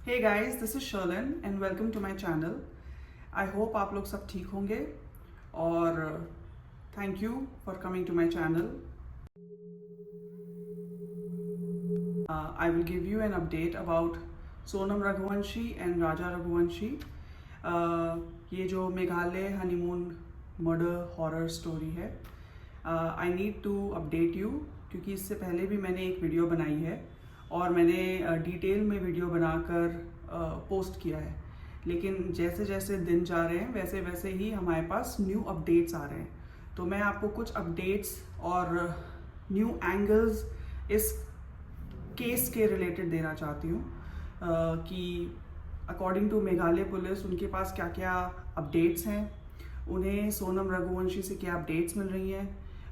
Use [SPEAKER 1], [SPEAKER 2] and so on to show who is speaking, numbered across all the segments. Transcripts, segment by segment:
[SPEAKER 1] Hey guys, this is Sherlin and welcome to my channel. I hope आप लोग सब ठीक होंगे और thank you for coming to my channel. I will give you an update about Sonam Raghuvanshi and Raja Raghuvanshi. ये जो Meghalaya honeymoon murder horror story है, I need to update you क्योंकि इससे पहले भी मैंने एक वीडियो बनाई है और मैंने डिटेल में वीडियो बनाकर पोस्ट किया है, लेकिन जैसे जैसे दिन जा रहे हैं वैसे वैसे ही हमारे पास न्यू अपडेट्स आ रहे हैं। तो मैं आपको कुछ अपडेट्स और न्यू एंगल्स इस केस के रिलेटेड देना चाहती हूँ कि अकॉर्डिंग टू मेघालय पुलिस उनके पास क्या क्या अपडेट्स हैं, उन्हें सोनम रघुवंशी से क्या अपडेट्स मिल रही हैं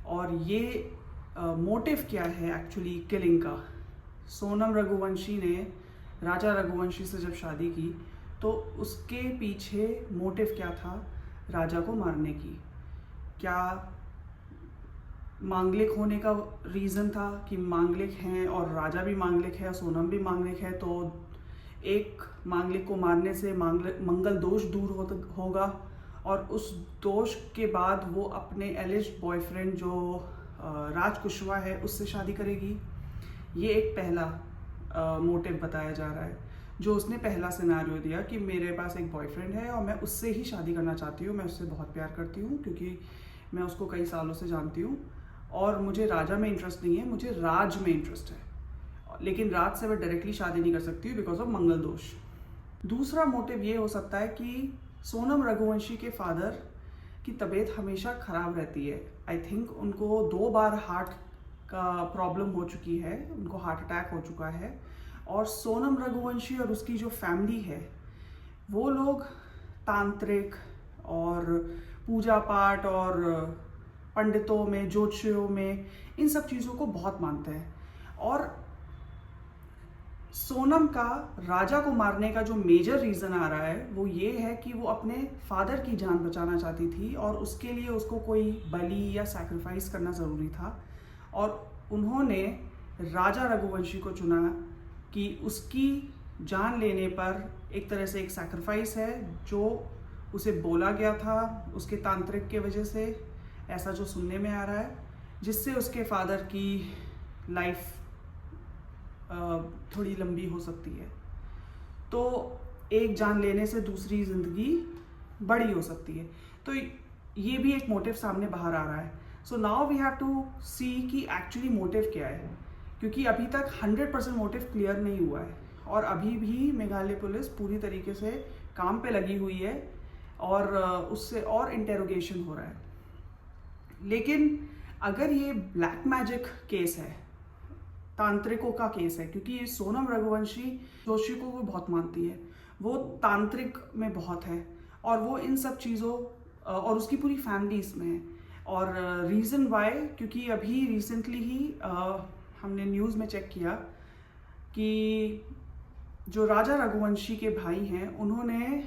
[SPEAKER 1] और ये मोटिव क्या है एक्चुअली किलिंग का। सोनम रघुवंशी ने राजा रघुवंशी से जब शादी की तो उसके पीछे मोटिव क्या था राजा को मारने की। क्या मांगलिक होने का रीज़न था कि मांगलिक हैं और राजा भी मांगलिक है, सोनम भी मांगलिक है, तो एक मांगलिक को मारने से मंगल दोष दूर होगा और उस दोष के बाद वो अपने एलिज्ड बॉयफ्रेंड जो राज कुशवाहा है उससे शादी करेगी। ये एक पहला मोटिव बताया जा रहा है, जो उसने पहला सिनारियो दिया कि मेरे पास एक बॉयफ्रेंड है और मैं उससे ही शादी करना चाहती हूँ, मैं उससे बहुत प्यार करती हूँ क्योंकि मैं उसको कई सालों से जानती हूँ और मुझे राजा में इंटरेस्ट नहीं है, मुझे राज में इंटरेस्ट है, लेकिन राज से मैं डायरेक्टली शादी नहीं कर सकती हूँ बिकॉज ऑफ मंगल दोष। दूसरा मोटिव ये हो सकता है कि सोनम रघुवंशी के फादर की तबीयत हमेशा ख़राब रहती है। आई थिंक उनको 2 बार हार्ट का प्रॉब्लम हो चुकी है, उनको हार्ट अटैक हो चुका है और सोनम रघुवंशी और उसकी जो फैमिली है वो लोग तांत्रिक और पूजा पाठ और पंडितों में, ज्योतिषियों में, इन सब चीज़ों को बहुत मानते हैं। और सोनम का राजा को मारने का जो मेजर रीज़न आ रहा है वो ये है कि वो अपने फादर की जान बचाना चाहती थी और उसके लिए उसको कोई बलि या सैक्रिफाइस करना ज़रूरी था और उन्होंने राजा रघुवंशी को चुना कि उसकी जान लेने पर एक तरह से एक सैक्रिफाइस है जो उसे बोला गया था उसके तांत्रिक के वजह से, ऐसा जो सुनने में आ रहा है, जिससे उसके फादर की लाइफ थोड़ी लंबी हो सकती है। तो एक जान लेने से दूसरी ज़िंदगी बड़ी हो सकती है। तो ये भी एक मोटिव सामने बाहर आ रहा है। So now we have to see कि एक्चुअली मोटिव क्या है, क्योंकि अभी तक 100% मोटिव क्लियर नहीं हुआ है और अभी भी मेघालय पुलिस पूरी तरीके से काम पे लगी हुई है और उससे और इंटेरोगेशन हो रहा है। लेकिन अगर ये ब्लैक मैजिक केस है, तांत्रिकों का केस है, क्योंकि सोनम रघुवंशी ज्योतिषियों को बहुत मानती है, वो तांत्रिक में बहुत है और वो इन सब चीज़ों और उसकी पूरी फैमिली इसमें है। और रीज़न वाई, क्योंकि अभी रिसेंटली ही हमने न्यूज़ में चेक किया कि जो राजा रघुवंशी के भाई हैं उन्होंने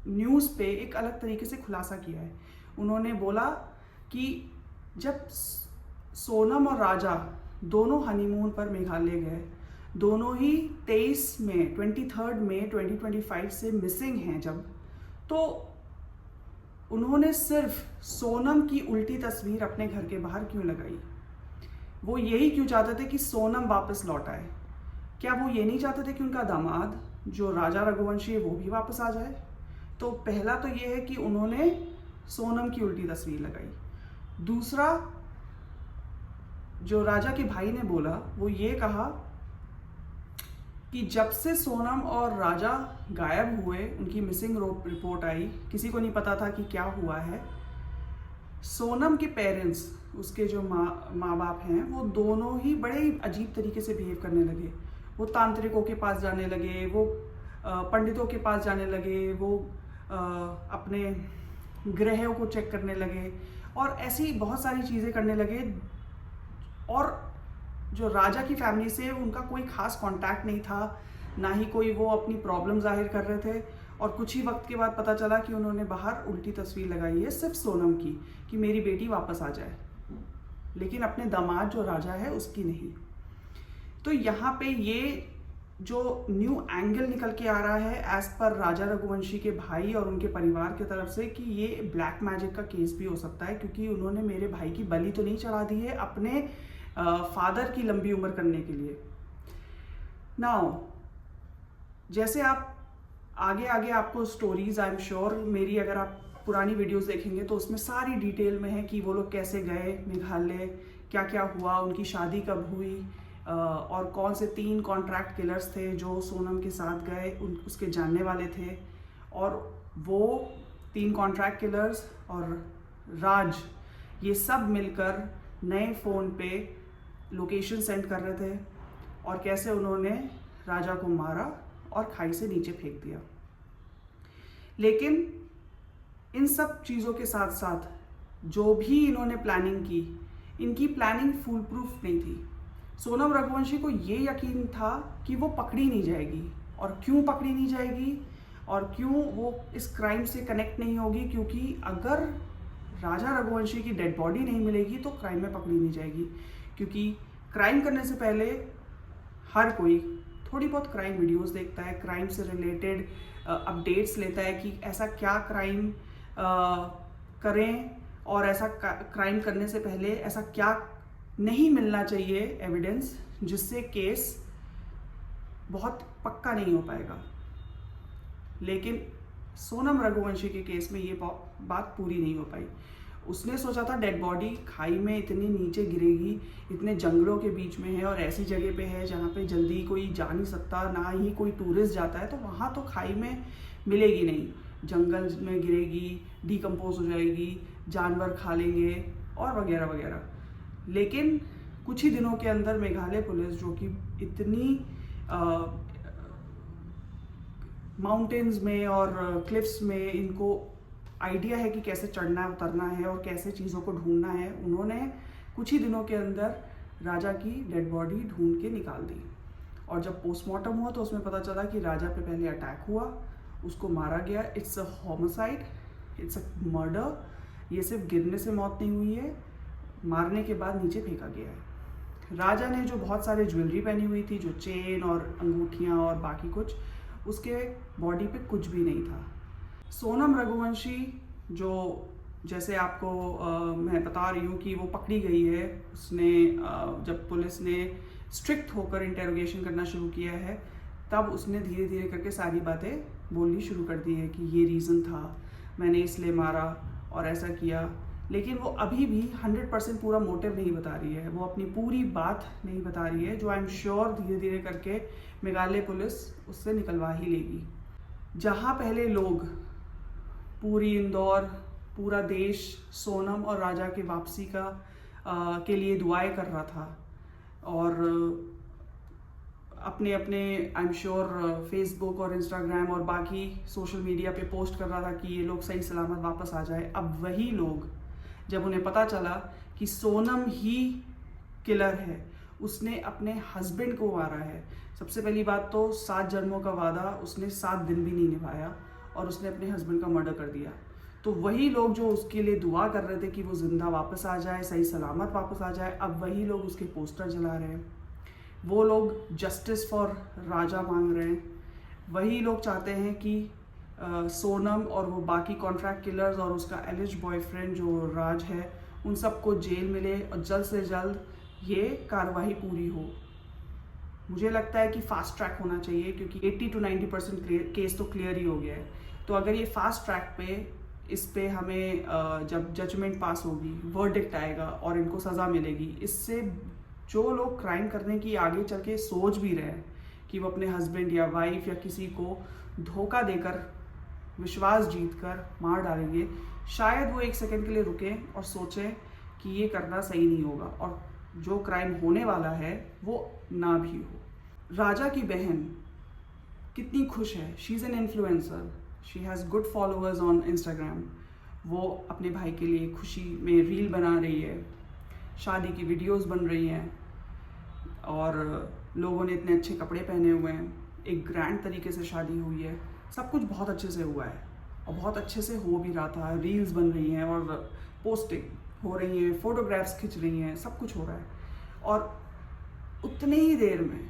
[SPEAKER 1] न्यूज़ पे एक अलग तरीके से खुलासा किया है। उन्होंने बोला कि जब सोनम और राजा दोनों हनीमून पर मेघालय गए, दोनों ही 23 मई 2025 से मिसिंग हैं जब, तो उन्होंने सिर्फ सोनम की उल्टी तस्वीर अपने घर के बाहर क्यों लगाई? वो यही क्यों चाहते थे कि सोनम वापस लौट आए? क्या वो ये नहीं चाहते थे कि उनका दामाद जो राजा रघुवंशी है वो भी वापस आ जाए? तो पहला तो ये है कि उन्होंने सोनम की उल्टी तस्वीर लगाई। दूसरा, जो राजा के भाई ने बोला वो ये कहा कि जब से सोनम और राजा गायब हुए, उनकी मिसिंग रिपोर्ट आई, किसी को नहीं पता था कि क्या हुआ है। सोनम के पेरेंट्स, उसके जो माँ बाप हैं, वो दोनों ही बड़े ही अजीब तरीके से बिहेव करने लगे। वो तांत्रिकों के पास जाने लगे, वो पंडितों के पास जाने लगे, वो अपने ग्रहों को चेक करने लगे और ऐसी बहुत सारी चीज़ें करने लगे। और जो राजा की फैमिली से उनका कोई खास कांटेक्ट नहीं था, ना ही कोई वो अपनी प्रॉब्लम जाहिर कर रहे थे। और कुछ ही वक्त के बाद पता चला कि उन्होंने बाहर उल्टी तस्वीर लगाई है सिर्फ सोनम की कि मेरी बेटी वापस आ जाए, लेकिन अपने दामाद जो राजा है उसकी नहीं। तो यहाँ पे ये जो न्यू एंगल निकल के आ रहा है एज पर राजा रघुवंशी के भाई और उनके परिवार की तरफ से कि ये ब्लैक मैजिक का केस भी हो सकता है, क्योंकि उन्होंने मेरे भाई की बलि तो नहीं चढ़ा दी है अपने फादर की लंबी उम्र करने के लिए। नाउ जैसे आप आगे आगे आपको स्टोरीज, आई एम श्योर मेरी अगर आप पुरानी वीडियोस देखेंगे तो उसमें सारी डिटेल में है कि वो लोग कैसे गए मेघालय, क्या क्या हुआ, उनकी शादी कब हुई, और कौन से 3 कॉन्ट्रैक्ट किलर्स थे जो सोनम के साथ गए, उसके जानने वाले थे। और वो 3 कॉन्ट्रैक्ट किलर्स और राज ये सब मिलकर नए फ़ोन पे लोकेशन सेंड कर रहे थे और कैसे उन्होंने राजा को मारा और खाई से नीचे फेंक दिया। लेकिन इन सब चीज़ों के साथ साथ जो भी इन्होंने प्लानिंग की, इनकी प्लानिंग फुल प्रूफ नहीं थी। सोनम रघुवंशी को ये यकीन था कि वो पकड़ी नहीं जाएगी, और क्यों पकड़ी नहीं जाएगी और क्यों वो इस क्राइम से कनेक्ट नहीं होगी, क्योंकि अगर राजा रघुवंशी की डेड बॉडी नहीं मिलेगी तो क्राइम में पकड़ी नहीं जाएगी। क्योंकि क्राइम करने से पहले हर कोई थोड़ी बहुत क्राइम वीडियोस देखता है, क्राइम से रिलेटेड अपडेट्स लेता है कि ऐसा क्या क्राइम करें और ऐसा क्राइम करने से पहले ऐसा क्या नहीं मिलना चाहिए एविडेंस, जिससे केस बहुत पक्का नहीं हो पाएगा। लेकिन सोनम रघुवंशी के केस में ये बात पूरी नहीं हो पाई। उसने सोचा था डेड बॉडी खाई में इतनी नीचे गिरेगी, इतने जंगलों के बीच में है और ऐसी जगह पे है जहाँ पे जल्दी कोई जा नहीं सकता, ना ही कोई टूरिस्ट जाता है, तो वहाँ तो खाई में मिलेगी नहीं, जंगल में गिरेगी, डिकम्पोज हो जाएगी, जानवर खा लेंगे और वगैरह वगैरह। लेकिन कुछ ही दिनों के अंदर मेघालय पुलिस, जो कि इतनी माउंटेन्स में और क्लिफ्स में इनको आइडिया है कि कैसे चढ़ना उतरना है और कैसे चीज़ों को ढूंढना है, उन्होंने कुछ ही दिनों के अंदर राजा की डेड बॉडी ढूंढ के निकाल दी। और जब पोस्टमार्टम हुआ तो उसमें पता चला कि राजा पे पहले अटैक हुआ, उसको मारा गया। It's a homicide, it's a murder. ये सिर्फ गिरने से मौत नहीं हुई है, मारने के बाद नीचे फेंका गया है। राजा ने जो बहुत सारे ज्वेलरी पहनी हुई थी, जो चेन और अंगूठियाँ और बाकी कुछ, उसके बॉडी पे कुछ भी नहीं था। सोनम रघुवंशी, जो जैसे आपको मैं बता रही हूँ कि वो पकड़ी गई है, उसने जब पुलिस ने स्ट्रिक्ट होकर इंटेरोगेशन करना शुरू किया है, तब उसने धीरे धीरे करके सारी बातें बोलनी शुरू कर दी है कि ये रीज़न था, मैंने इसलिए मारा और ऐसा किया। लेकिन वो अभी भी 100% पूरा मोटिव नहीं बता रही है, वो अपनी पूरी बात नहीं बता रही है, जो आई एम श्योर धीरे धीरे करके मेघालय पुलिस उससे निकलवा ही लेगी। जहाँ पहले लोग, पूरी इंदौर, पूरा देश सोनम और राजा के वापसी के लिए दुआएं कर रहा था और अपने अपने आई एम श्योर फेसबुक और इंस्टाग्राम और बाकी सोशल मीडिया पे पोस्ट कर रहा था कि ये लोग सही सलामत वापस आ जाए, अब वही लोग, जब उन्हें पता चला कि सोनम ही किलर है, उसने अपने हस्बैंड को मारा है। सबसे पहली बात तो 7 जन्मों का वादा उसने 7 दिन भी नहीं निभाया और उसने अपने हस्बैंड का मर्डर कर दिया। तो वही लोग जो उसके लिए दुआ कर रहे थे कि वो जिंदा वापस आ जाए, सही सलामत वापस आ जाए, अब वही लोग उसके पोस्टर जला रहे हैं। वो लोग जस्टिस फॉर राजा मांग रहे हैं। वही लोग चाहते हैं कि सोनम और वो बाकी कॉन्ट्रैक्ट किलर्स और उसका एलिज बॉयफ्रेंड जो राज है, उन सबको जेल मिले और जल्द से जल्द ये कार्रवाई पूरी हो। मुझे लगता है कि फास्ट ट्रैक होना चाहिए, क्योंकि 80 to 90% केस तो क्लियर ही हो गया है। तो अगर ये फास्ट ट्रैक पे इस पे हमें जब जजमेंट पास होगी, वर्डिक्ट आएगा और इनको सज़ा मिलेगी, इससे जो लोग क्राइम करने की आगे चल के सोच भी रहे हैं कि वो अपने हस्बैंड या वाइफ या किसी को धोखा देकर, विश्वास जीतकर मार डालेंगे, शायद वो 1 सेकंड के लिए रुकें और सोचें कि ये करना सही नहीं होगा और जो क्राइम होने वाला है वो ना भी हो। राजा की बहन कितनी खुश है, she is an influencer, she has good followers on Instagram. वो अपने भाई के लिए खुशी में रील बना रही है, शादी की वीडियोस बन रही हैं और लोगों ने इतने अच्छे कपड़े पहने हुए हैं, एक ग्रैंड तरीके से शादी हुई है, सब कुछ बहुत अच्छे से हुआ है और बहुत अच्छे से हो भी रहा था। रील्स बन रही हैं और पोस्टिंग हो रही हैं, फोटोग्राफ्स खिंच रही हैं, सब कुछ हो रहा है। और उतने ही देर में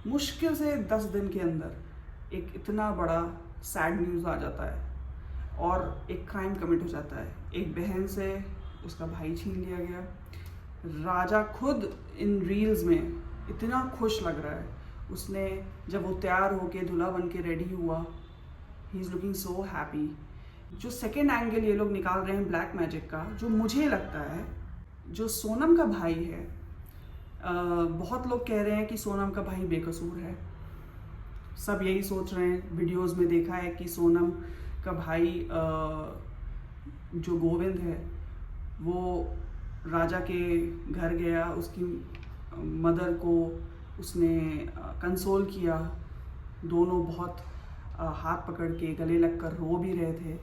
[SPEAKER 1] मुश्किल से 10 दिन के अंदर एक इतना बड़ा सैड न्यूज़ आ जाता है और एक क्राइम कमिट हो जाता है। एक बहन से उसका भाई छीन लिया गया। राजा खुद इन रील्स में इतना खुश लग रहा है। उसने जब वो तैयार होके दूल्हा बन के रेडी हुआ, he is looking so happy. जो सेकेंड एंगल ये लोग निकाल रहे हैं ब्लैक मैजिक का, जो मुझे लगता है जो सोनम का भाई है, बहुत लोग कह रहे हैं कि सोनम का भाई बेकसूर है। सब यही सोच रहे हैं। वीडियोस में देखा है कि सोनम का भाई जो गोविंद है वो राजा के घर गया, उसकी मदर को उसने कंसोल किया। दोनों बहुत हाथ पकड़ के गले लगकर रो भी रहे थे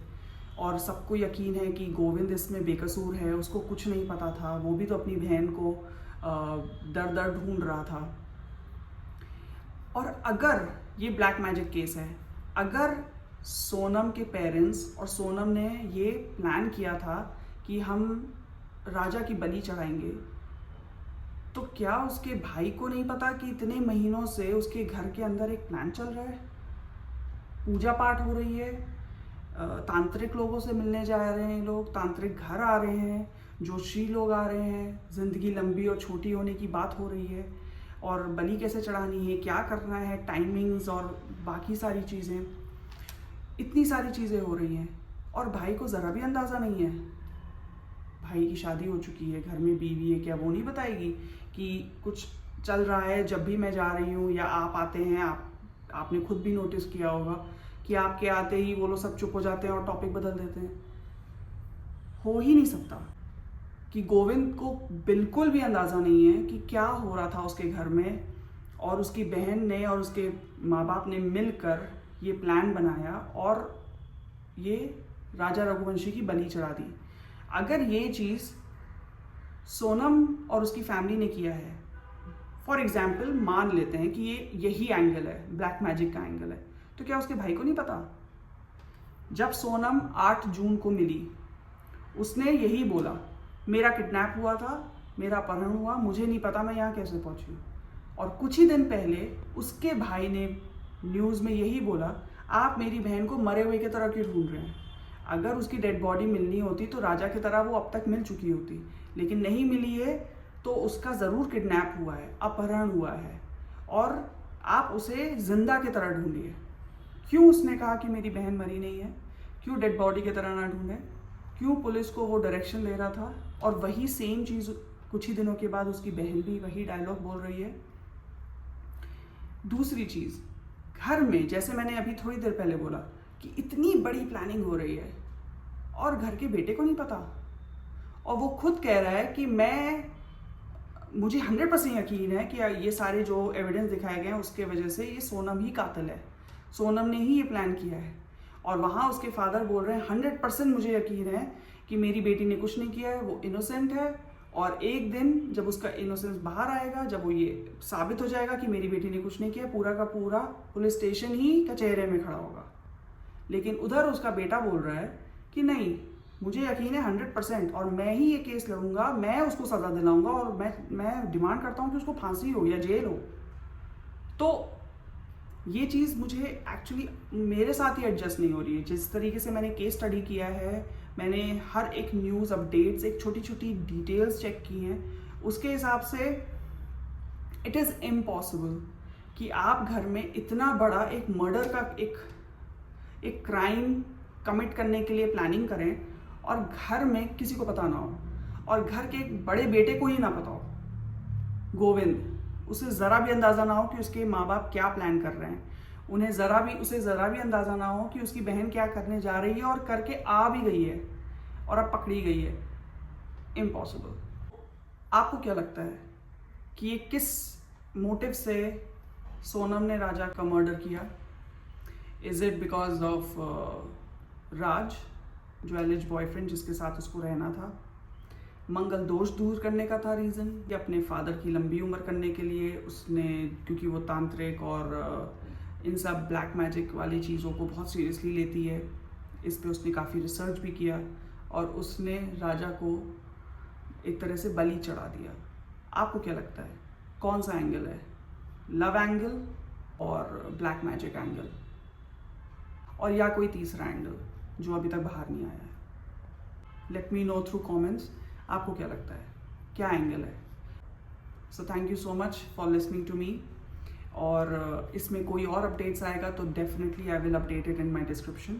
[SPEAKER 1] और सबको यकीन है कि गोविंद इसमें बेकसूर है। उसको कुछ नहीं पता था, वो भी तो अपनी बहन को दर दर ढूंढ रहा था। और अगर ये ब्लैक मैजिक केस है, अगर सोनम के पेरेंट्स और सोनम ने ये प्लान किया था कि हम राजा की बलि चढ़ाएंगे, तो क्या उसके भाई को नहीं पता कि इतने महीनों से उसके घर के अंदर एक प्लान चल रहा है, पूजा पाठ हो रही है, तांत्रिक लोगों से मिलने जा रहे हैं लोग, तांत्रिक घर आ रहे हैं, जोशी लोग आ रहे हैं, ज़िंदगी लंबी और छोटी होने की बात हो रही है, और बलि कैसे चढ़ानी है, क्या करना है, टाइमिंग्स और बाकी सारी चीज़ें, इतनी सारी चीज़ें हो रही हैं और भाई को ज़रा भी अंदाज़ा नहीं है। भाई की शादी हो चुकी है, घर में बीवी है, क्या वो नहीं बताएगी कि कुछ चल रहा है जब भी मैं जा रही हूँ या आप आते हैं? आपने खुद भी नोटिस किया होगा कि आपके आते ही वो लोग सब चुप हो जाते हैं और टॉपिक बदल देते हैं। हो ही नहीं सकता कि गोविंद को बिल्कुल भी अंदाज़ा नहीं है कि क्या हो रहा था उसके घर में, और उसकी बहन ने और उसके माँ बाप ने मिलकर ये प्लान बनाया और ये राजा रघुवंशी की बलि चढ़ा दी। अगर ये चीज़ सोनम और उसकी फैमिली ने किया है, फॉर एग्जाम्पल मान लेते हैं कि ये यही एंगल है, ब्लैक मैजिक का एंगल है, तो क्या उसके भाई को नहीं पता? जब सोनम 8 जून को मिली, उसने यही बोला, मेरा किडनैप हुआ था, मेरा अपहरण हुआ, मुझे नहीं पता मैं यहाँ कैसे पहुँची। और कुछ ही दिन पहले उसके भाई ने न्यूज़ में यही बोला, आप मेरी बहन को मरे हुए की तरह क्यों ढूंढ रहे हैं? अगर उसकी डेड बॉडी मिलनी होती तो राजा की तरह वो अब तक मिल चुकी होती, लेकिन नहीं मिली है, तो उसका ज़रूर किडनैप हुआ है, अपहरण हुआ है, और आप उसे जिंदा की तरह ढूंढिए। क्यों उसने कहा कि मेरी बहन मरी नहीं है? क्यों डेड बॉडी की तरह ना ढूंढे? क्यों पुलिस को वो डायरेक्शन दे रहा था? और वही सेम चीज़ कुछ ही दिनों के बाद उसकी बहन भी वही डायलॉग बोल रही है। दूसरी चीज़, घर में जैसे मैंने अभी थोड़ी देर पहले बोला कि इतनी बड़ी प्लानिंग हो रही है और घर के बेटे को नहीं पता, और वो खुद कह रहा है कि मुझे 100% यकीन है कि ये सारे जो एविडेंस दिखाए गए हैं उसके वजह से ये सोनम ही कातिल है, सोनम ने ही ये प्लान किया है। और वहाँ उसके फादर बोल रहे हैं 100% मुझे यकीन है कि मेरी बेटी ने कुछ नहीं किया है, वो इनोसेंट है, और एक दिन जब उसका इनोसेंस बाहर आएगा, जब वो ये साबित हो जाएगा कि मेरी बेटी ने कुछ नहीं किया, पूरा का पूरा पुलिस स्टेशन ही कचहरे में खड़ा होगा। लेकिन उधर उसका बेटा बोल रहा है कि नहीं, मुझे यकीन है 100%, और मैं ही ये केस लड़ूंगा, मैं उसको सज़ा दिलाऊंगा, और मैं डिमांड करता हूँ कि उसको फांसी हो या जेल हो। तो ये चीज़ मुझे एक्चुअली मेरे साथ ही एडजस्ट नहीं हो रही है। जिस तरीके से मैंने केस स्टडी किया है, मैंने हर एक न्यूज़ अपडेट्स, एक छोटी छोटी डिटेल्स चेक की हैं, उसके हिसाब से इट इज़ इम्पॉसिबल कि आप घर में इतना बड़ा एक मर्डर का एक क्राइम कमिट करने के लिए प्लानिंग करें और घर में किसी को पता ना हो, और घर के एक बड़े बेटे को ही ना पता हो, गोविंद, उसे ज़रा भी अंदाज़ा ना हो कि उसके माँ बाप क्या प्लान कर रहे हैं, उसे ज़रा भी अंदाज़ा ना हो कि उसकी बहन क्या करने जा रही है, और करके आ भी गई है और अब पकड़ी गई है। इम्पॉसिबल। आपको क्या लगता है कि ये किस मोटिव से सोनम ने राजा का मर्डर किया? इज़ इट बिकॉज ऑफ राज, जो एलिज बॉयफ्रेंड जिसके साथ उसको रहना था? मंगल दोष दूर करने का था रीज़न, या अपने फादर की लंबी उम्र करने के लिए उसने, क्योंकि वो तांत्रिक और इन सब ब्लैक मैजिक वाली चीज़ों को बहुत सीरियसली लेती है, इस पे उसने काफ़ी रिसर्च भी किया और उसने राजा को एक तरह से बलि चढ़ा दिया। आपको क्या लगता है कौन सा एंगल है? लव एंगल और ब्लैक मैजिक एंगल, और या कोई तीसरा एंगल जो अभी तक बाहर नहीं आया है। Let me know through comments, आपको क्या लगता है, क्या एंगल है। So thank you so much for listening to me. और इसमें कोई और अपडेट्स आएगा तो definitely I will update it in my description.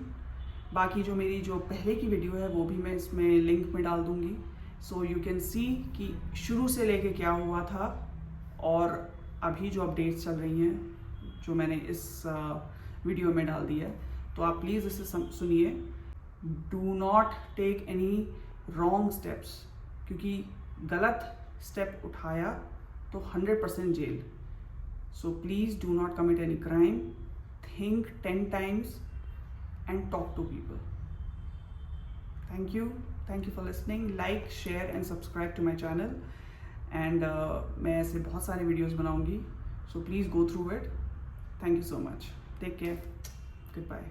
[SPEAKER 1] बाकी जो मेरी जो पहले की वीडियो है वो भी मैं इसमें लिंक में डाल दूँगी, सो यू कैन सी कि शुरू से लेके क्या हुआ था और अभी जो अपडेट्स चल रही हैं जो मैंने इस वीडियो में डाल दी है। तो आप प्लीज़ इसे सुनिए। Do not take any wrong steps, क्योंकि गलत स्टेप उठाया तो 100% जेल। So please do not commit any crime, think 10 times and talk to people. Thank you for listening. Like, share and subscribe to my channel. And मैं ऐसे बहुत सारे videos बनाऊंगी, so please go through it. Thank you so much. Take care. Goodbye.